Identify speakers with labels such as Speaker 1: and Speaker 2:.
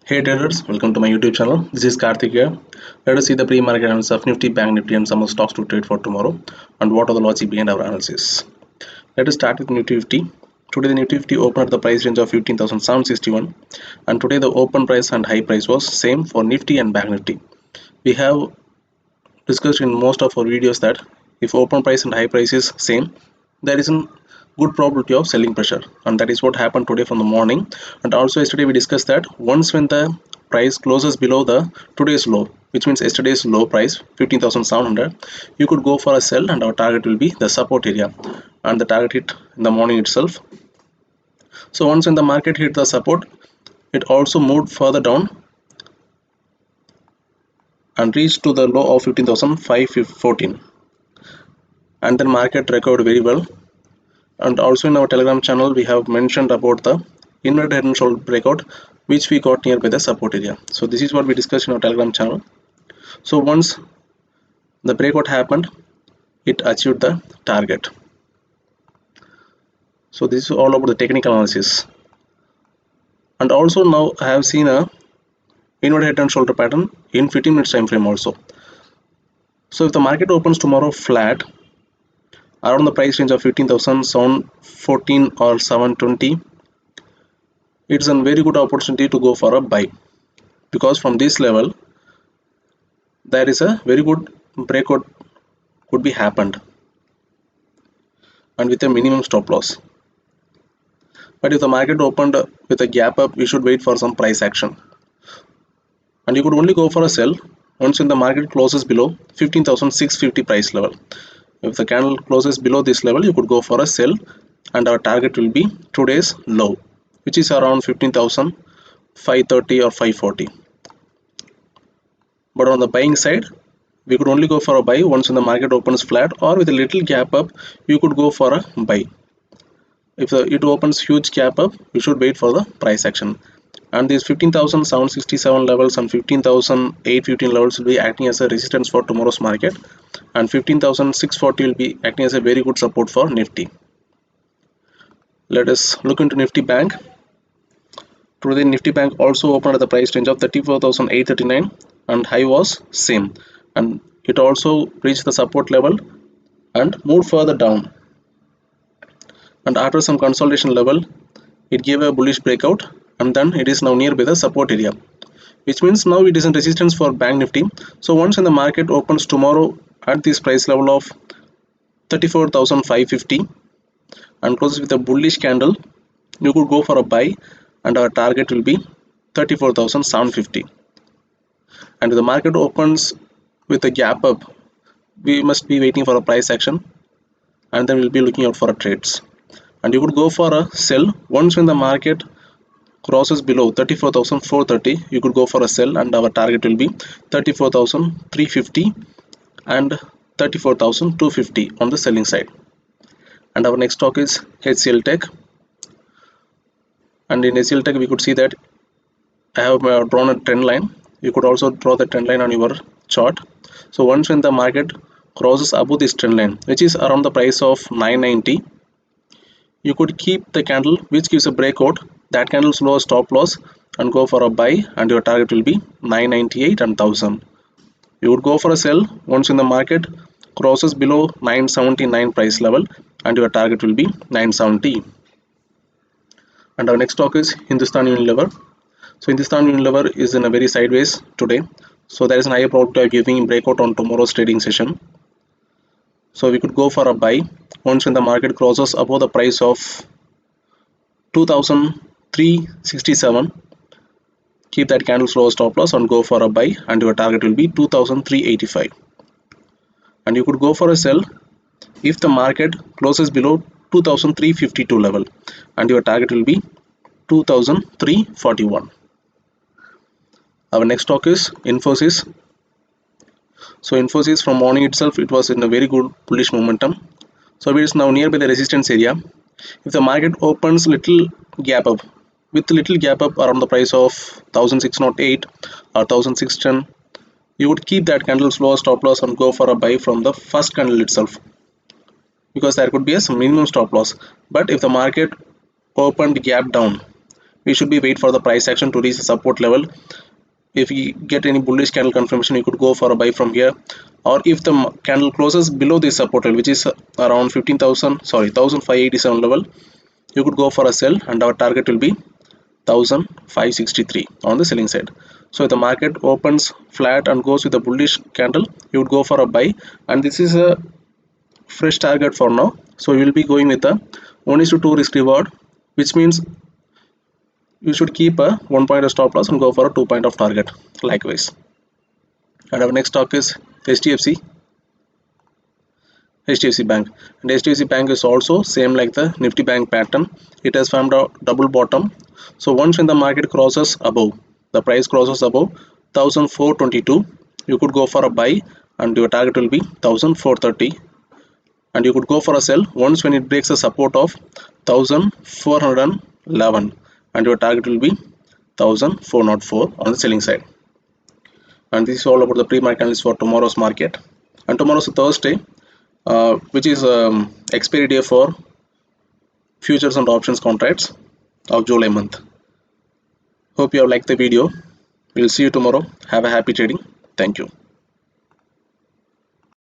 Speaker 1: Hey traders, welcome to my YouTube channel. This is Karthik here. Let us see the pre-market analysis of Nifty, Bank Nifty and some of stocks to trade for tomorrow and what are the logic behind our analysis. Let us start with Nifty 50. Today the Nifty 50 opened at the price range of 15,761 and today the open price and high price was same for Nifty and Bank Nifty. We have discussed in most of our videos that if open price and high price is same, there is a good probability of selling pressure, and that is what happened today from the morning. And also yesterday we discussed that once when the price closes below the today's low, which means yesterday's low price 15,700, you could go for a sell and our target will be the support area, and the target hit in the morning itself. So once when the market hit the support, it also moved further down and reached to the low of 15,514, and then market recovered very well. And also in our Telegram channel we have mentioned about the inverted head and shoulder breakout which we got nearby the support area. So this is what we discussed in our Telegram channel. So once the breakout happened, it achieved the target. So this is all about the technical analysis. And also now I have seen a inverted head and shoulder pattern in 15 minutes time frame also. So if the market opens tomorrow flat around the price range of 15,714 or 720, it's a very good opportunity to go for a buy, because from this level there is a very good breakout could be happened and with a minimum stop loss. But if the market opened with a gap up, we should wait for some price action, and you could only go for a sell once when the market closes below 15,650 price level. If the candle closes below this level, you could go for a sell and our target will be today's low, which is around 15,530 or 540. But on the buying side, we could only go for a buy once when the market opens flat, or with a little gap up you could go for a buy. If it opens huge gap up, we should wait for the price action, and these 15,767 levels and 15,815 levels will be acting as a resistance for tomorrow's market, and 15,640 will be acting as a very good support for Nifty. Let us look into Nifty Bank. Today Nifty Bank also opened at the price range of 34,839 and high was same, and it also reached the support level and moved further down, and after some consolidation level it gave a bullish breakout, and then it is now nearby the support area, which means now it is in resistance for Bank Nifty. So once when the market opens tomorrow at this price level of 34,550 and closes with a bullish candle, you could go for a buy and our target will be 34,750. And if the market opens with a gap up, we must be waiting for a price action, and then we'll be looking out for a trades. And you could go for a sell once when the market crosses below 34,430, you could go for a sell and our target will be 34,350 and 34,250 on the selling side. And our next stock is HCL Tech, and in HCL Tech we could see that I have drawn a trend line. You could also draw the trend line on your chart. So once when the market crosses above this trend line, which is around the price of 990, you could keep the candle which gives a breakout, that candle's lower stop loss, and go for a buy, and your target will be 998 and 1000. You would go for a sell once when the market crosses below 979 price level, and your target will be 970. And our next stock is Hindustan Unilever. So Hindustan Unilever is in a very sideways today, so there is an higher probability of giving breakout on tomorrow's trading session. So we could go for a buy once when the market crosses above the price of 2,367. Keep that candle's lower stop loss and go for a buy, and your target will be 2,385. And you could go for a sell if the market closes below 2,352 level, and your target will be 2,341. Our next stock is Infosys. So Infosys from morning itself it was in a very good bullish momentum, so it is now nearby the resistance area. If the market opens little gap up, with little gap up around the price of 1,608 or 1,610, you would keep that candle's lower stop loss and go for a buy from the first candle itself, because there could be a minimum stop loss. But if the market opened gap down we should be wait for the price action to reach the support level. If you get any bullish candle confirmation, you could go for a buy from here, or if the candle closes below this support level, which is around 15,587 level, you could go for a sell, and our target will be 1563 on the selling side. So if the market opens flat and goes with a bullish candle, you would go for a buy, and this is a fresh target for now. So you will be going with a 1:2 risk reward, which means you should keep a 1 point of stop loss and go for a 2 point of target likewise. And our next stock is HDFC Bank, and HDFC Bank is also same like the Nifty Bank pattern. It has formed a double bottom. So once when the market crosses above, the price crosses above 1422, you could go for a buy, and your target will be 1430, and you could go for a sell once when it breaks the support of 1411, and your target will be 1404 on the selling side. And this is all about the pre-market analysis for tomorrow's market. And tomorrow's Thursday, which is expiry day for futures and options contracts of July month. Hope you have liked the video. We'll see you tomorrow. Have a happy trading. Thank you.